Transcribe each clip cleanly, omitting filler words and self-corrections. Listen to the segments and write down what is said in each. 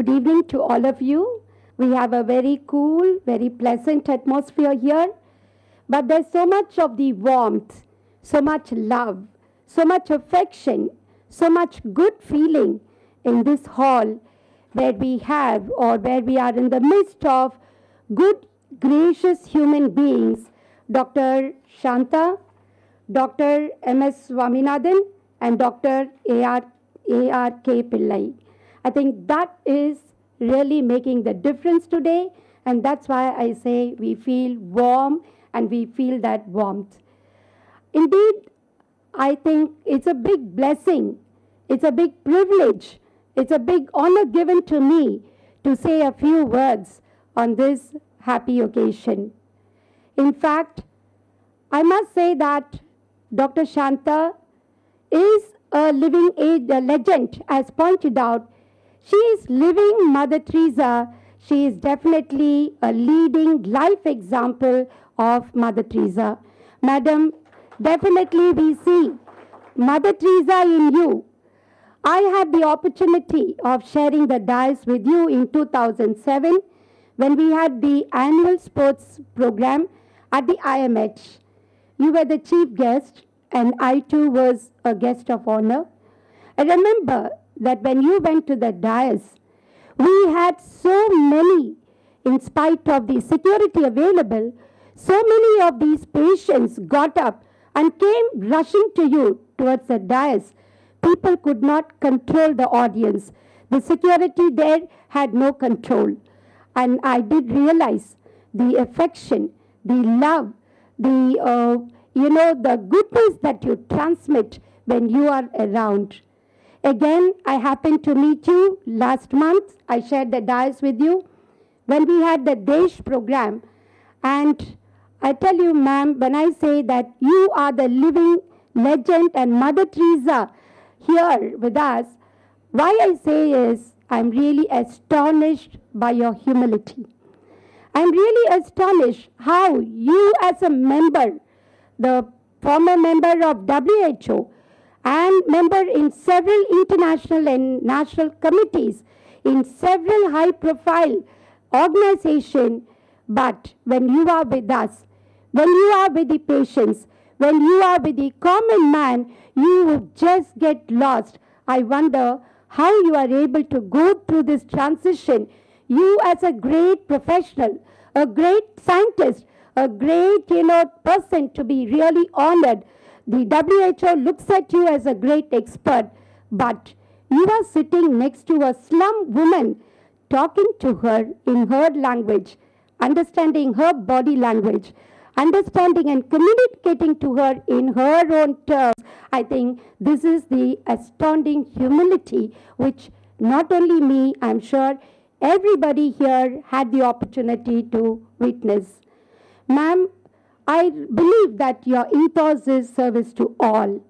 Good evening to all of you. We have a very cool, very pleasant atmosphere here. But there's so much of the warmth, so much love, so much affection, so much good feeling in this hall where we have or where we are in the midst of good, gracious human beings, Dr. Shanta, Dr. M.S. Swaminathan, and Dr. A.R.K. Pillai. I think that is really making the difference today, and that's why I say we feel warm and we feel that warmth. Indeed, I think it's a big blessing, it's a big privilege, it's a big honor given to me to say a few words on this happy occasion. In fact, I must say that Dr. Shanta is a living legend, as pointed out. She is living Mother Teresa. She is definitely a leading life example of Mother Teresa. Madam, definitely we see Mother Teresa in you. I had the opportunity of sharing the dais with you in 2007 when we had the annual sports program at the IMH. You were the chief guest and I too was a guest of honor. I remember that when you went to the dais, we had so many, in spite of the security available, so many of these patients got up and came rushing to you towards the dais. People could not control the audience. The security there had no control. And I did realize the affection, the love, the goodness that you transmit when you are around. Again, I happened to meet you last month. I shared the dais with you when we had the Desh program. And I tell you, ma'am, when I say that you are the living legend and Mother Teresa here with us, why I say is I'm really astonished by your humility. I'm really astonished how you as a member, the former member of WHO, and member in several international and national committees, in several high-profile organizations. But when you are with us, when you are with the patients, when you are with the common man, you would just get lost. I wonder how you are able to go through this transition. You as a great professional, a great scientist, a great person to be really honored. The WHO looks at you as a great expert, but you are sitting next to a slum woman, talking to her in her language, understanding her body language, understanding and communicating to her in her own terms. I think this is the astounding humility which not only me, I'm sure everybody here had the opportunity to witness. Ma'am, I believe that your ethos is service to all.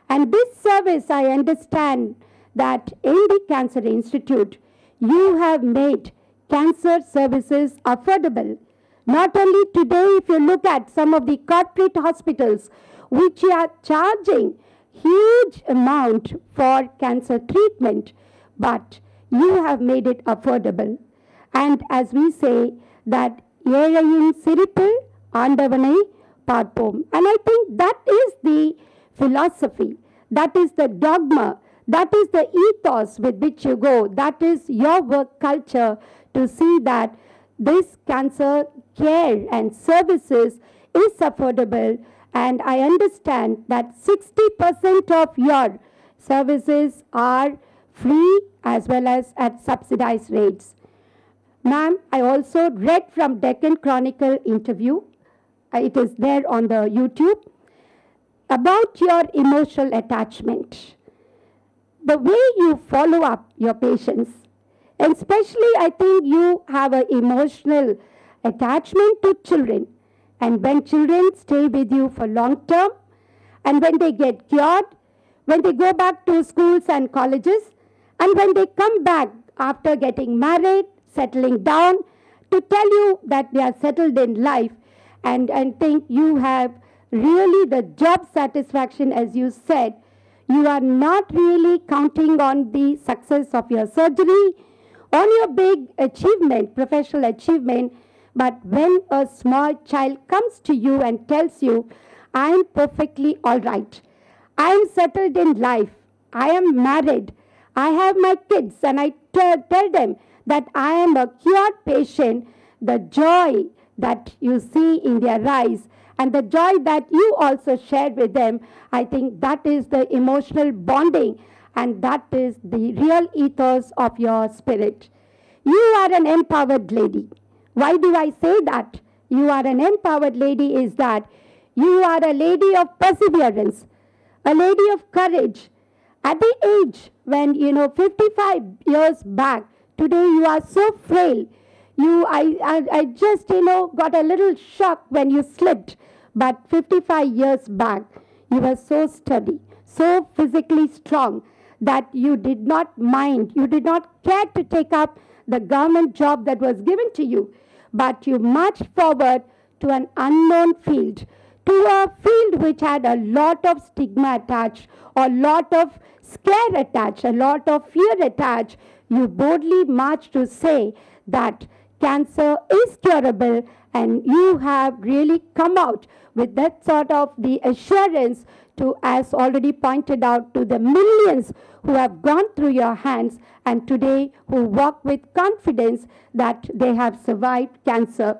And this service, I understand that in the Cancer Institute, you have made cancer services affordable. Not only today, if you look at some of the corporate hospitals, which are charging huge amount for cancer treatment, but you have made it affordable. And as we say that, ஏழையின் சிரிப்பு ஆண்டவனை பார்ப்போம். And I think that is the philosophy, that is the dogma, that is the ethos with which you go. That is your work culture to see that this cancer care and services is affordable. And I understand that 60% of your services are free as well as at subsidized rates. Ma'am, I also read from Deccan Chronicle interview, it is there on the YouTube, about your emotional attachment. The way you follow up your patients, and especially I think you have an emotional attachment to children. And when children stay with you for long term, and when they get cured, when they go back to schools and colleges, and when they come back after getting married, settling down, to tell you that they are settled in life, and think you have really the job satisfaction, as you said. You are not really counting on the success of your surgery on your big achievement, professional achievement, but when a small child comes to you and tells you, I am perfectly all right, I am settled in life, I am married, I have my kids, and I tell them that I am a cured patient, the joy that you see in their eyes and the joy that you also shared with them, I think that is the emotional bonding and that is the real ethos of your spirit. You are an empowered lady. Why do I say that? You are an empowered lady is that you are a lady of perseverance, a lady of courage. At the age when, 55 years back, today you are so frail. I just, got a little shock when you slipped. But 55 years back, you were so sturdy, so physically strong that you did not mind, you did not care to take up the government job that was given to you, but you marched forward to an unknown field, to a field which had a lot of stigma attached, a lot of scare attached, a lot of fear attached. You boldly marched to say that cancer is curable, and you have really come out with that sort of the assurance to, as already pointed out, to the millions who have gone through your hands and today who walk with confidence that they have survived cancer.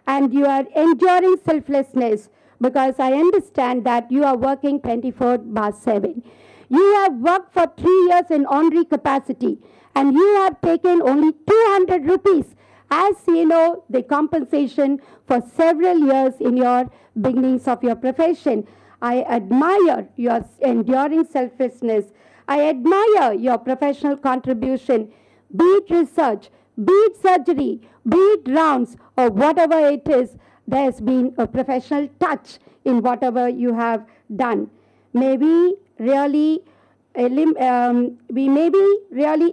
And you are enduring selflessness because I understand that you are working 24/7. You have worked for 3 years in honorary capacity and you have taken only 200 rupees as the compensation for several years in your beginnings of your profession. I admire your enduring selflessness. I admire your professional contribution, be it research, be it surgery, be it rounds, or whatever it is. There's been a professional touch in whatever you have done. May we really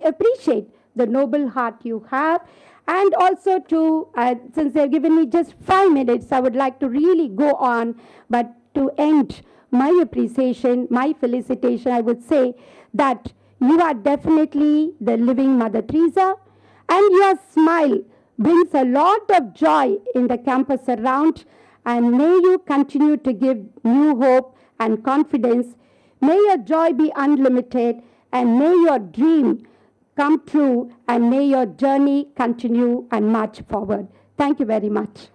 appreciate the noble heart you have. And also to, since they've given me just 5 minutes, I would like to really go on, but to end my appreciation, my felicitation, I would say that you are definitely the living Mother Teresa, and your smile brings a lot of joy in the campus around, and may you continue to give new hope and confidence. May your joy be unlimited, and may your dream come true, and may your journey continue and march forward. Thank you very much.